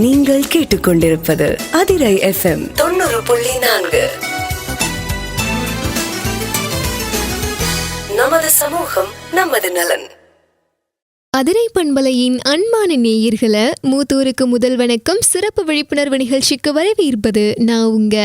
நீங்கள் கேட்டுக்கொண்டிருப்பது அதிரை FM 90.4. நமது சமூகம் நமது நலன். அதிரை பண்பலையின் அன்பான நேயர்களை மூத்தோருக்கு முதல் வணக்கம். சிறப்பு விழிப்புணர்வு நிகழ்ச்சிக்கு வரவேற்பது நான் உங்க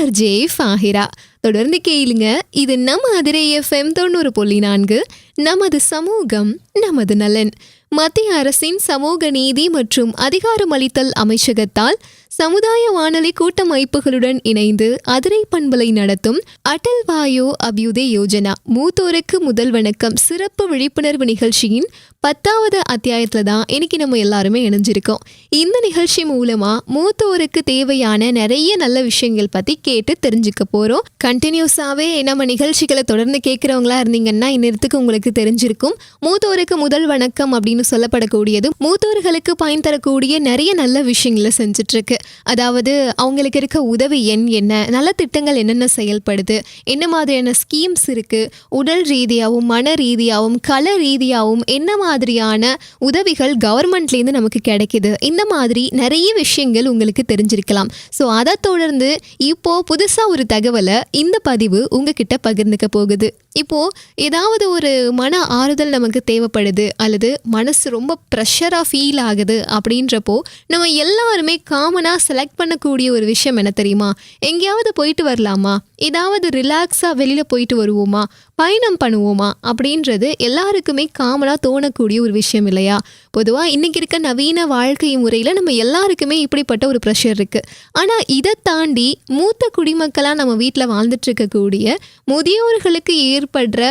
RJ ஃபாஹிரா. தொடர்ந்து கேளுங்க. இது நம்ம அதிரை FM 90.4. நமது சமூகம் நமது நலன். மத்திய அரசின் சமூக நீதி மற்றும் அதிகாரமளித்தல் அமைச்சகத்தால் சமுதாய வானொலி கூட்டமைப்புகளுடன் இணைந்து அதிரை பண்பலை நடத்தும் அடல் வாயோ அபியுதய யோஜனா மூத்தோருக்கு முதல் வணக்கம் சிறப்பு விழிப்புணர்வு நிகழ்ச்சியின் 10வது அத்தியாயத்துல தான் இன்னைக்கு நம்ம எல்லாருமே இணைஞ்சிருக்கோம். இந்த நிகழ்ச்சி மூலமா மூத்தோருக்கு தேவையான நிறைய நல்ல விஷயங்கள் பத்தி கேட்டு தெரிஞ்சுக்க போறோம். கண்டினியூஸாவே நம்ம நிகழ்ச்சிகளை தொடர்ந்து கேட்கறவங்களா இருந்தீங்கன்னா இந்நேரத்துக்கு உங்களுக்கு தெரிஞ்சிருக்கும். மூத்தோருக்கு முதல் வணக்கம் அப்படின்னு சொல்லப்படக்கூடியது மூத்தோர்களுக்கு பயன் தரக்கூடிய நிறைய நல்ல விஷயங்களை செஞ்சுட்டு இருக்கு. அதாவது அவங்களுக்கு இருக்க உதவி எண் என்ன, நல்ல திட்டங்கள் என்னென்ன செயல்படுது, என்ன மாதிரியான ஸ்கீம்ஸ் இருக்கு, உடல் ரீதியாகவும் மன ரீதியாகவும் கள ரீதியாகவும் என்ன மாதிரியான உதவிகள் கவர்மெண்ட்லேருந்து நமக்கு கிடைக்குது, இந்த மாதிரி நிறைய விஷயங்கள் உங்களுக்கு தெரிஞ்சிருக்கலாம். ஸோ அதை தொடர்ந்து இப்போ புதுசாக ஒரு தகவலை இந்த பதிவு உங்ககிட்ட பகிர்ந்துக்க போகுது. இப்போ ஏதாவது ஒரு மன ஆறுதல் நமக்கு தேவைப்படுது அல்லது மனசு ரொம்ப ப்ரெஷராக ஃபீல் ஆகுது அப்படின்றப்போ நம்ம எல்லாருமே காமனாக செலக்ட் பண்ணக்கூடிய ஒரு விஷயம் என்ன தெரியுமா? எங்கேயாவது போயிட்டு வரலாமா, ஏதாவது ரிலாக்ஸாக வெளியில் போயிட்டு வருவோமா, பயணம் பண்ணுவோமா அப்படின்றது எல்லாருக்குமே காமனாக தோணக்கூடிய ஒரு விஷயம் இல்லையா? பொதுவாக இன்றைக்கி இருக்க நவீன வாழ்க்கை முறையில் நம்ம எல்லாருக்குமே இப்படிப்பட்ட ஒரு ப்ரெஷர் இருக்குது. ஆனால் இதை தாண்டி மூத்த குடிமக்களாக நம்ம வீட்டில் வாழ்ந்துட்டு இருக்கக்கூடிய முதியோர்களுக்கு ஏற்படுற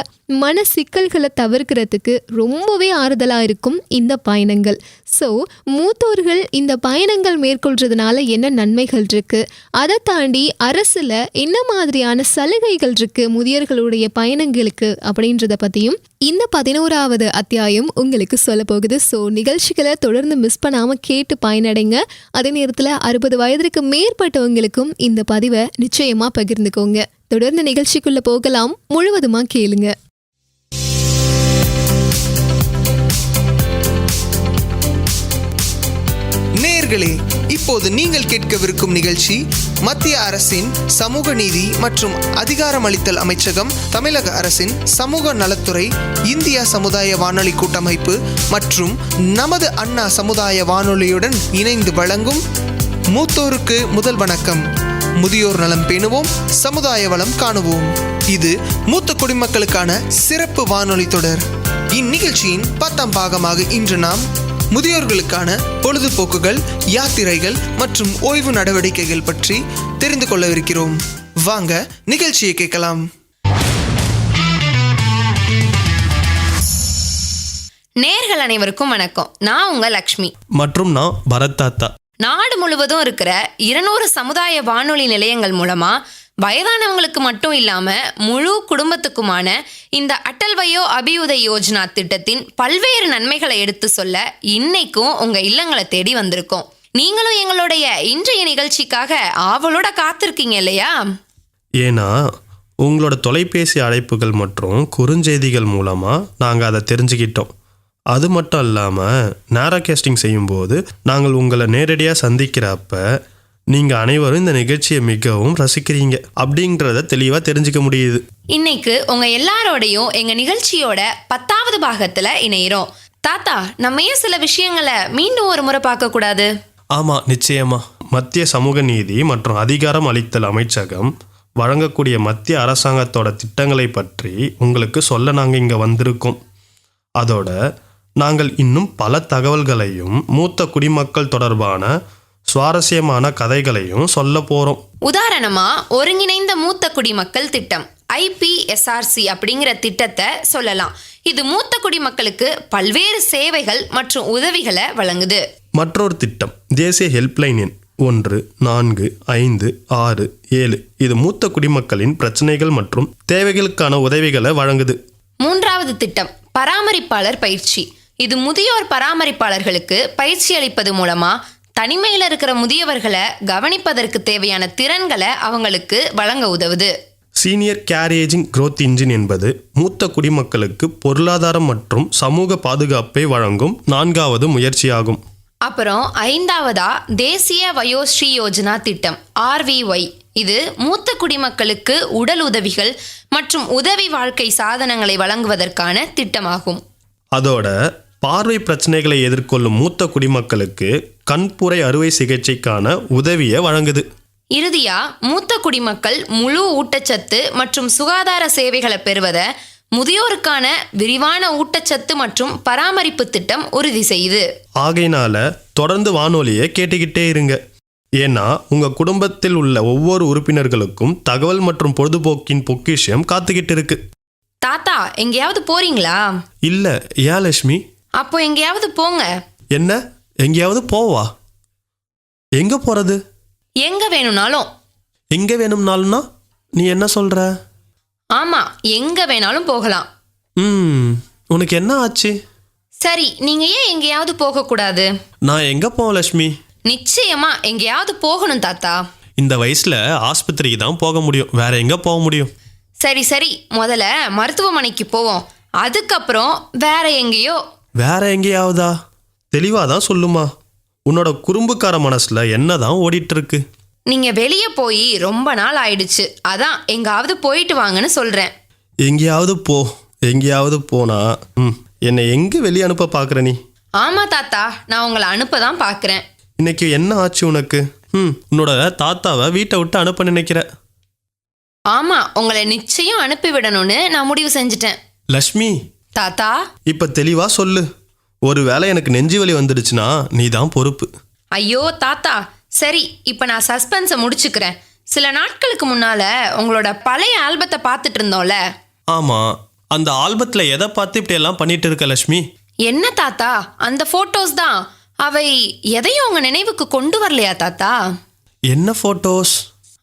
மன சிக்கல்களை தவிர்க்கிறதுக்கு ரொம்பவே ஆறுதலாக இருக்கும் இந்த பயணங்கள். ஸோ மூத்தோர்கள் இந்த பயணங்கள் மேற்கொள்றதுனால என்ன நன்மைகள் இருக்குது, அதை தாண்டி அரசில் என்ன மாதிரியான சலுகைகள் இருக்குது முதியோர்களுடைய பயணங்களுக்கு அப்படின்றத பற்றியும் இந்த 11வது அத்தியாயம் உங்களுக்கு சொல்ல போகுது. ஸோ நிகழ்ச்சிகளை தொடர்ந்து மிஸ் பண்ணாமல் கேட்டு பயனடைங்க. அதே நேரத்தில் 60 வயதிற்கு மேற்பட்டவங்களுக்கும் இந்த பதிவை நிச்சயமாக பகிர்ந்துக்கோங்க. தொடர்ந்து நிகழ்ச்சிக்குள்ளே போகலாம், முழுவதுமாக கேளுங்க. நேயர்களே, இப்போது நீங்கள் கேட்கவிருக்கும் நிகழ்ச்சி மத்திய அரசின் சமூக நீதி மற்றும் அதிகாரமளித்தல் அமைச்சகம், தமிழக அரசின் சமூக நலத்துறை, இந்தியா சமுதாய வானொலி கூட்டமைப்பு மற்றும் நமது அண்ணா சமுதாய வானொலியுடன் இணைந்து வழங்கும் மூத்தோருக்கு முதல் வணக்கம். முதியோர் நலம் பேணுவோம், சமுதாய வளம் காணுவோம். இது மூத்த குடிமக்களுக்கான சிறப்பு வானொலி தொடர். இந்நிகழ்ச்சியின் 10ஆம் பாகமாக இன்று நாம் முதியோர்களுக்கான பொழுதுபோக்குகள், யாத்திரைகள் மற்றும் ஓய்வு நடவடிக்கைகள் பற்றி தெரிந்து கொள்ளவிருக்கிறோம். வாங்க நிகழ்ச்சியை கேட்கலாம். நேயர்கள் அனைவருக்கும் வணக்கம். நான் உங்க லக்ஷ்மி மற்றும் நான் பரத் தாத்தா. நாடு முழுவதும் இருக்கிற 200 சமுதாய வானொலி நிலையங்கள் மூலமா வயதானவங்களுக்கு மட்டும் இல்லாம முழு குடும்பத்துக்குமான இந்த அடல் வயோ அபியுதய யோஜனா திட்டத்தின் பல்வேறு நன்மைகளை எடுத்து சொல்ல இன்னைக்கும் உங்க இல்லங்களை தேடி வந்திருக்கோம். நீங்களும் எங்களுடைய இன்றைய நிகழ்ச்சிக்காக ஆவலோட காத்திருக்கீங்க இல்லையா? ஏன்னா உங்களோட தொலைபேசி அழைப்புகள் மற்றும் குறுஞ்செய்திகள் மூலமா நாங்கள் அதை தெரிஞ்சுக்கிட்டோம். அது மட்டும் இல்லாமல் நேரோகாஸ்டிங் செய்யும்போது நாங்கள் உங்களை நேரடியாக சந்திக்கிறப்ப நீங்கள் அனைவரும் இந்த நிகழ்ச்சியை மிகவும் ரசிக்கிறீங்க அப்படிங்கிறத தெளிவாக தெரிஞ்சுக்க முடியுது. இன்னைக்கு உங்க எல்லாரோடையும் எங்க நிகழ்ச்சியோட 10வது பாகத்துல இணையிறோம். தாத்தா, நம்ம ஏன் சில விஷயங்களை மீண்டும் ஒரு முறை பார்க்க கூடாது? ஆமாம், நிச்சயமா. மத்திய சமூக நீதி மற்றும் அதிகாரம் அளித்தல் அமைச்சகம் வழங்கக்கூடிய மத்திய அரசாங்கத்தோட திட்டங்களை பற்றி உங்களுக்கு சொல்ல நாங்கள் இங்கே வந்திருக்கோம். அதோட நாங்கள் இன்னும் பல தகவல்களையும் மூத்த குடிமக்கள் தொடர்பான சுவாரஸ்யமான கதைகளையும் சொல்ல போறோம். உதாரணமா ஒருங்கிணைந்த மூத்த குடிமக்கள் திட்டம் IPSRC அப்படிங்கிற திட்டத்தை சொல்லலாம். இது மூத்த குடிமக்களுக்கு பல்வேறு சேவைகள் மற்றும் உதவிகளை வழங்குது. மற்றொரு திட்டம் தேசிய ஹெல்ப்லைன் எண் 14567. இது மூத்த குடிமக்களின் பிரச்சனைகள் மற்றும் தேவைகளுக்கான உதவிகளை வழங்குது. 3வது திட்டம் பராமரிப்பாளர் பயிற்சி. இது முதியோர் பராமரிப்பாளர்களுக்கு பயிற்சி அளிப்பது மூலமா தனிமையில் இருக்கிற முதியவர்களை கவனிப்பதற்கு தேவையான திறன்களை அவங்களுக்கு வழங்க உதவுது. சீனியர் கேரியேஜிங் growth இன்ஜின் என்பது மூத்த குடிமக்களுக்கு பொருளாதாரம் மற்றும் சமூக பாதுகாப்பை வழங்கும் 4வது முயற்சியாகும். அப்புறம் 5வதா தேசிய வயோஸ்ரீ யோஜனா திட்டம் RVY. இது மூத்த குடிமக்களுக்கு உடல் உதவிகள் மற்றும் உதவி வாழ்க்கை சாதனங்களை வழங்குவதற்கான திட்டமாகும். அதோட பார்வை பிரச்சனைகளை எதிர்கொள்ளும் மூத்த குடிமக்களுக்கு கண்புரை அறுவை சிகிச்சைக்கான உதவியை வழங்குது. இறுதியா மூத்த குடிமக்கள் முழு ஊட்டச்சத்து மற்றும் சுகாதார சேவைகளை பெறுவதை முதியோருக்கான விரிவான ஊட்டச்சத்து மற்றும் பராமரிப்பு திட்டம் உறுதி செய்யுது. ஆகையினால தொடர்ந்து வானொலியை கேட்டுக்கிட்டே இருங்க. ஏன்னா உங்க குடும்பத்தில் உள்ள ஒவ்வொரு உறுப்பினர்களுக்கும் தகவல் மற்றும் பொழுதுபோக்கின் பொக்கிஷம் காத்துக்கிட்டு இருக்கு. தாத்தா, எங்கேயாவது போறீங்களா? இல்ல, ஏன் லட்சுமி? அப்போ எங்கேயாவது போங்க. என்ன, எங்கேயாவது போவா? எங்க போறது? எங்க வேணும்னாலும். எங்க வேணும்னாலும்னா நீ என்ன சொல்ற? ஆமா, எங்க வேணாலும் போகலாம். உனக்கு என்ன ஆச்சு? சரி, நீங்க ஏன் எங்கேயாவது போகக்கூடாது? நான் எங்க போவேன் லட்சுமி? நிச்சயமா எங்கேயாவது போகணும் தாத்தா. இந்த வயசுல ஆஸ்பத்திரிக்கு தான் போக முடியும், வேற எங்க போக முடியும்? சரி சரி, முதல்ல மருத்துவமனைக்கு போவோம், அதுக்கப்புறம் வேற எங்கேயோ. வேற எங்கேயாவதா? தெளிவாதான் சொல்லுமா. உன்னோட குறும்புக்கார மனசுல என்னதான் ஓடிட்டு இருக்கு? நீங்க வெளியே போய் ரொம்ப நாள் ஆயிடுச்சு, அதான் எங்காவது போயிட்டு வாங்கன்னு சொல்றேன். எங்கேயாவது போ. எங்கேயாவது போனா என்னை எங்க வெளியே அனுப்ப பாக்குற நீ? ஆமா தாத்தா, நான் உங்களை அனுப்ப தான் பாக்குறேன். இன்னைக்கு என்ன ஆச்சு உனக்கு? உன்னோட தாத்தாவை வீட்டை விட்டு அனுப்ப நினைக்கிற? ஆமா, உங்களை நிச்சயம் அனுப்பி விடணும்னு நான் முடிவு செஞ்சுட்டேன். லட்சுமி, தாத்தா இப்ப தெளிவா சொல்லு. ஒருவேளை எனக்கு நெஞ்சு வலி வந்துடுச்சுன்னா நீ தான் பொறுப்பு. ஐயோ தாத்தா, சரி, இப்ப நான் சஸ்பென்ஸை முடிச்சுக்கிறேன். சில நாட்களுக்கு முன்னால உங்களோட பழைய ஆல்பத்தை பார்த்துட்டு இருந்தோம்ல. ஆமா, அந்த ஆல்பத்துல எதை பார்த்து இப்படி எல்லாம் பண்ணிட்டு இருக்க லட்சுமி? என்ன தாத்தா, அந்த போட்டோஸ் தான். அவை எதையும் உங்க நினைவுக்கு கொண்டு வரலையா தாத்தா? என்ன போட்டோஸ்?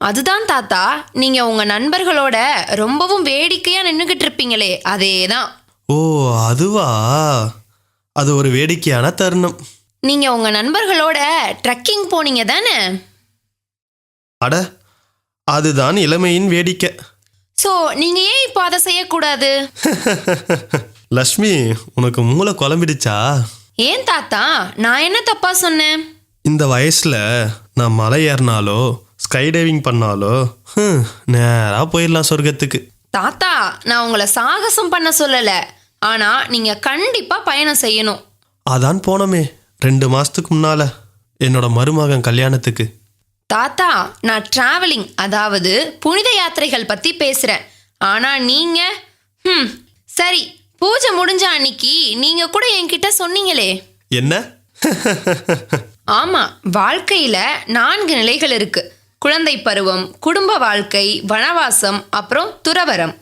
அதுதான் தாத்தா, நீங்க உங்க நண்பர்களோட ரொம்பவும் வேடிக்கையா நின்னுகிட்டு இருப்பீங்களே, அதேதான். ஓ, அதுவா? அது ஒரு வேடிக்கையான தருணம். நீங்க உங்க நண்பர்களோட ட்ரெக்கிங் போனீங்க தானே? அட, அதுதான் இளமையின் வேடிக்கை. சோ நீங்க ஏன் இப்போ அதை செய்யக்கூடாது? லட்சுமி, உனக்கு மூளை குழம்பிடுச்சா? ஏன் தாத்தா, நான் என்ன தப்பா சொன்னேன்? இந்த வயசுல நான் மலை ஏறினாலோ ஸ்கை டைவிங் பண்ணாலோ நேரா போயிடலாம் சொர்க்கத்துக்கு. தாத்தா, நான் உங்களை சாகசம் பண்ண சொல்லல, ஆனா நீங்க கண்டிப்பா பயணம் செய்யணும். அதான் போனோமே 2 மாசத்துக்கு முன்னால என்னோட மருமகன் கல்யாணத்துக்கு. தாத்தா, நான் டிராவலிங், அதாவது புனித யாத்திரைகள் பத்தி பேசுறேன். ஆனா நீங்க சரி, பூஜை முடிஞ்ச அன்னைக்கு நீங்க கூட என்கிட்ட சொன்னீங்களே. என்ன? ஆமா, வாழ்க்கையில 4 நிலைகள் இருக்கு. குழந்தை பருவம், குடும்ப வாழ்க்கை, வனவாசம், அப்புறம் துறவரம்.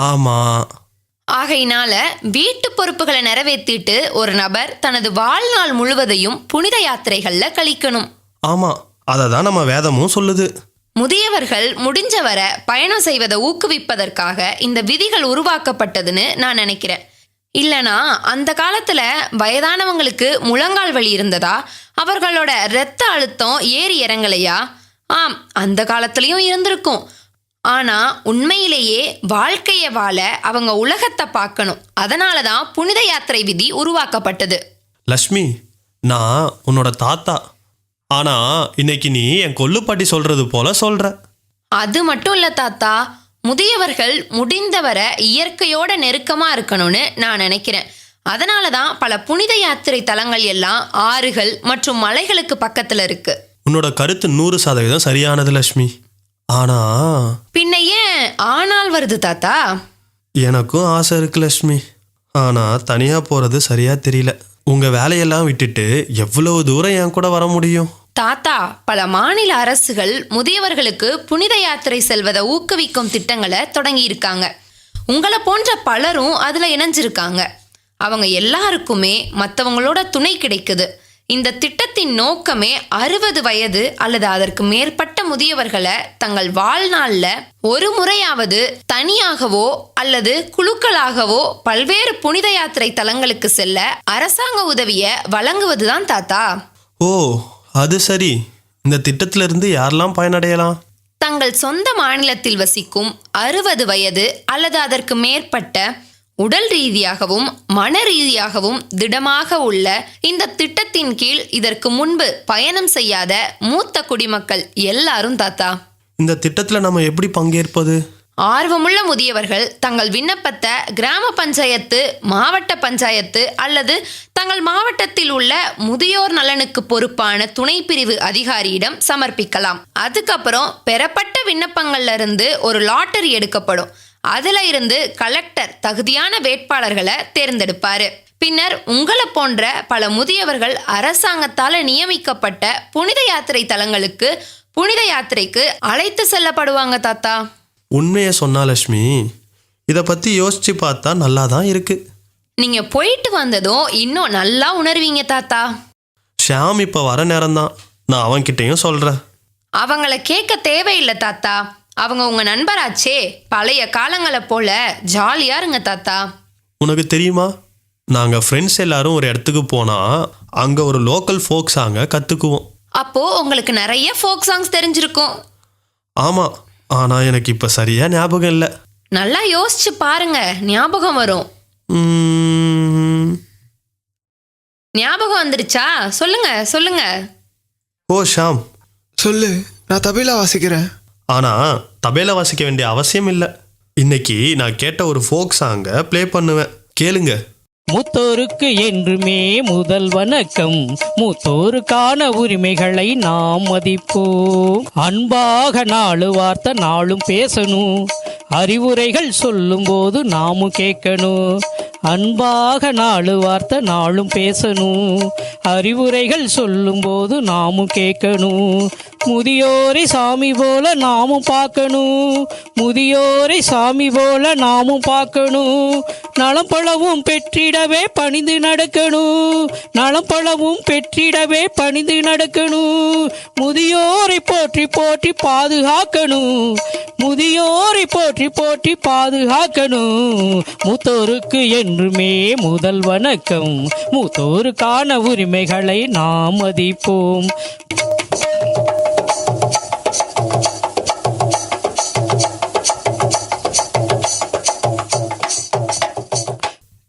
ஆமா. ஆகையினால வீட்டு பொறுப்புகளை நிறைவேற்றிட்டு ஒரு நபர் தனது வாழ்நாள் முழுவதையும் புனித யாத்திரைகள்ல கழிக்கணும். ஆமா, அதை தான் நம்ம வேதமும் சொல்லுது. முதியவர்கள் முடிஞ்சவரை பயணம் செய்வதை ஊக்குவிப்பதற்காக இந்த விதிகள் உருவாக்கப்பட்டதுன்னு நான் நினைக்கிறேன். இல்லனா அந்த காலத்துல வயதானவங்களுக்கு முழங்கால் வலி இருந்ததா? அவர்களோட இரத்த அழுத்தம் ஏறி இறங்கலையா? ஆம், அந்த காலத்துலயும் இருந்திருக்கும். ஆனா உண்மையிலேயே வாழ்க்கையை வாழ அவங்க உலகத்தை பார்க்கணும். அதனாலதான் புனித யாத்திரை விதி உருவாக்கப்பட்டது. லட்சுமி, நான் உன்னோட தாத்தா. ஆனா இன்னைக்கு நீ என் கொள்ளுப்பாட்டி சொல்றது போல சொல்ற. அது மட்டும் இல்ல தாத்தா, முதியவர்கள் முடிந்தவரை இயற்கையோட நெருக்கமா இருக்கணும்னு நான் நினைக்கிறேன். அதனாலதான் பல புனித யாத்திரை தலங்கள் எல்லாம் ஆறுகள் மற்றும் மலைகளுக்கு பக்கத்துல இருக்கு. உன்னோட கருத்து 100% சரியானது லட்சுமி. ஆனா பின்ன ஏன் ஆனால் வருது தாத்தா? எனக்கும் ஆசை இருக்கு லட்சுமி. ஆனா தனியா போறது சரியா தெரியல. உங்க வேலையெல்லாம் விட்டுட்டு எவ்வளவு தூரம் என் கூட வர முடியும்? தாத்தா, பல மாநில அரசுகள் முதியவர்களுக்கு புனித யாத்திரை செல்வதை ஊக்குவிக்கும் திட்டங்களை தொடங்கி இருக்காங்க. உங்களை போன்ற பலரும் அதுல இணைஞ்சிருக்காங்க. அவங்க எல்லாருக்குமே மற்றவங்களோட துணை கிடைக்குது. இந்த திட்டத்தின் நோக்கமே 60 வயது அல்லது அதற்கு மேற்பட்ட முதியவர்களை தங்கள் வாழ்நாள்ல ஒரு முறையாவது தனியாகவோ அல்லது குழுக்களாகவோ பல்வேறு புனித யாத்திரை தலங்களுக்கு செல்ல அரசாங்க உதவியை வழங்குவதுதான் தாத்தா. ஓ, அது சரி. இந்த திட்டத்திலிருந்து யாரெல்லாம் பயனடையலாம்? தங்கள் சொந்த மாநிலத்தில் வசிக்கும் 60 வயது அல்லது அதற்கு மேற்பட்ட உடல் ரீதியாகவும் மன ரீதியாகவும் திடமாக உள்ள இந்த திட்டத்தின் கீழ் இதற்கு முன்பு பயணம் செய்யாத மூத்த குடிமக்கள் எல்லாரும் தாத்தா. இந்த திட்டத்தில் நம்ம எப்படி பங்கேற்பது? ஆர்வமுள்ள முதியவர்கள் தங்கள் விண்ணப்பத்தை கிராம பஞ்சாயத்து, மாவட்ட பஞ்சாயத்து அல்லது தங்கள் மாவட்டத்தில் உள்ள முதியோர் நலனுக்கு பொறுப்பான துணை பிரிவு அதிகாரியிடம் சமர்ப்பிக்கலாம். அதுக்கப்புறம் பெறப்பட்ட விண்ணப்பங்கள்ல இருந்து ஒரு லாட்டரி எடுக்கப்படும். அதுல இருந்து கலெக்டர் தகுதியான வேட்பாளர்களை தேர்ந்தெடுப்பாரு. பின்னர் உங்களை போன்ற பல முதியவர்கள் அரசாங்கத்தால் நியமிக்கப்பட்ட புனித யாத்திரை தலங்களுக்கு புனித யாத்திரைக்கு அழைத்து செல்லப்படுவாங்க தாத்தா. உண்மையை சொன்னா லட்சுமி, இதை பற்றி யோசிச்சு பார்த்தா நல்லா தான் இருக்கு. நீங்க போயிட்டு வந்ததும் இன்னும் நல்லா உணர்வீங்க தாத்தா. ஷியாம் இப்போ வர நேரம்தான், நான் அவன்கிட்டையும் சொல்கிறேன். அவங்கள கேட்க தேவையில்லை தாத்தா, அவங்க உங்க நண்பராச்சே. பழைய காலங்களை போல ஜாலியா இருங்க தாத்தா. உனக்கு தெரியுமா, நாங்கள் ஃப்ரெண்ட்ஸ் எல்லாரும் ஒரு இடத்துக்கு போனால் அங்கே ஒரு லோக்கல் ஃபோக் சாங்கை கற்றுக்குவோம். அப்போ உங்களுக்கு நிறைய ஃபோக் சாங்ஸ் தெரிஞ்சிருக்கும். ஆமாம், ஆனால் எனக்கு இப்போ சரியாக ஞாபகம் இல்லை. நல்லா யோசிச்சு பாருங்க, ஞாபகம் வரும். ஞாபகம் வந்துடுச்சா? சொல்லுங்க சொல்லுங்க. ஓ ஷாம், சொல்லு. நான் தபேலா வாசிக்கிறேன். ஆனால் தபேலா வாசிக்க வேண்டிய அவசியம் இல்லை. இன்னைக்கு நான் கேட்ட ஒரு ஃபோக் சாங்கை ப்ளே பண்ணுவேன், கேளுங்க. மூத்தோருக்கு என்றுமே முதல் வணக்கம். மூத்தோருக்கான உரிமைகளை நாம் மதிப்போம். அன்பாக 4 வார்த்தை நாளும் பேசணும். அறிவுரைகள் சொல்லும் போது நாமும் கேட்கணும். அன்பாக 4 வார்த்தை நாளும் பேசணும். அறிவுரைகள் சொல்லும் போது நாமும் கேட்கணும். முதியோரை சாமி போல நாமும் பார்க்கணும். முதியோரை சாமி போல நாமும் பார்க்கணும். நலம் பலவும் பெற்றிடவே பணிந்து நடக்கணும். நலம் பலவும் பெற்றிடவே பணிந்து நடக்கணும். முதியோரை போற்றி போற்றி பாதுகாக்கணும். முதியோரை போற்றி போற்றி பாதுகாக்கணும். மூத்தோருக்கு என்றுமே முதல் வணக்கம். மூத்தோருக்கான உரிமைகளை நாம் மதிப்போம்.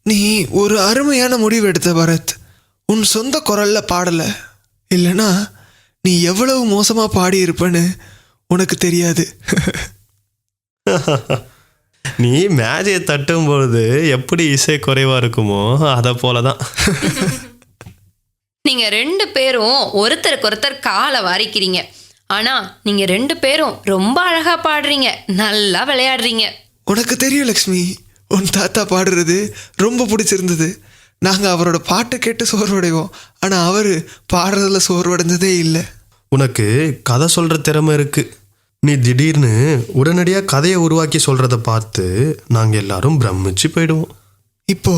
நீ ஒரு அருமையான முடிவு எடுத்த பரத். உன் சொந்த குரல்ல பாடல, இல்லைனா நீ எவ்வளவு மோசமா பாடியிருப்பன்னு உனக்கு தெரியாது. நீ மேஜையை தட்டும் பொழுது எப்படி இசை குறைவாக இருக்குமோ அதை போல தான். நீங்க 2 பேரும் ஒருத்தருக்கு ஒருத்தர் காலை வாரிக்கிறீங்க. ஆனா நீங்க 2 பேரும் ரொம்ப அழகா பாடுறீங்க, நல்லா விளையாடுறீங்க. உனக்கு தெரியும் லக்ஷ்மி, உன் தாத்தா பாடுறது ரொம்ப பிடிச்சிருந்தது. நாங்கள் அவரோட பாட்டை கேட்டு சோர்வடைவோம், ஆனால் அவர் பாடுறதுல சோர்வடைஞ்சதே இல்லை. உனக்கு கதை சொல்கிற திறமை இருக்குது. நீ திடீர்னு உடனடியாக கதையை உருவாக்கி சொல்கிறத பார்த்து நாங்கள் எல்லாரும் பிரமிச்சு போயிடுவோம். இப்போ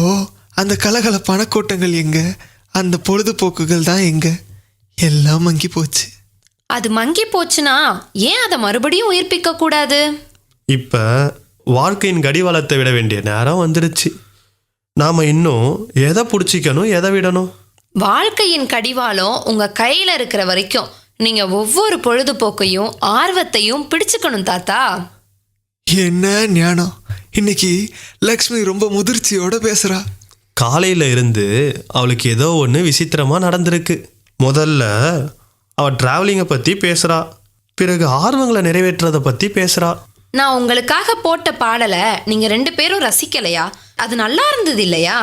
அந்த கலகலப்பான கூட்டங்கள் எங்க, அந்த பொழுதுபோக்குகள் தான் எங்க, எல்லாம் மங்கி போச்சு. அது மங்கி போச்சுன்னா ஏன் அதை மறுபடியும் உயிர்ப்பிக்க கூடாது? இப்போ வாழ்க்கையின் கடிவாளத்தை விட வேண்டிய நேரம் வந்துடுச்சு. நாம் இன்னும் எதை பிடிச்சிக்கணும், எதை விடணும்? வாழ்க்கையின் கடிவாளம் உங்க கையில இருக்கிற வரைக்கும் நீங்க ஒவ்வொரு பொழுதுபோக்கையும் ஆர்வத்தையும் பிடிச்சுக்கணும் தாத்தா. என்ன ஞானம்! இன்னைக்கு லக்ஷ்மி ரொம்ப முதிர்ச்சியோட பேசுறா. காலையில் இருந்து அவளுக்கு ஏதோ ஒன்று விசித்திரமாக நடந்திருக்கு. முதல்ல அவள் ட்ராவலிங்கை பற்றி பேசுகிறா, பிறகு ஆர்வங்களை நிறைவேற்றுறதை பற்றி பேசுகிறா. நான் உங்களுக்காக போட்ட பாடலை நீங்க 2 பேரும் ரசிக்கலையா? அது நல்லா இருந்தது இல்லையா?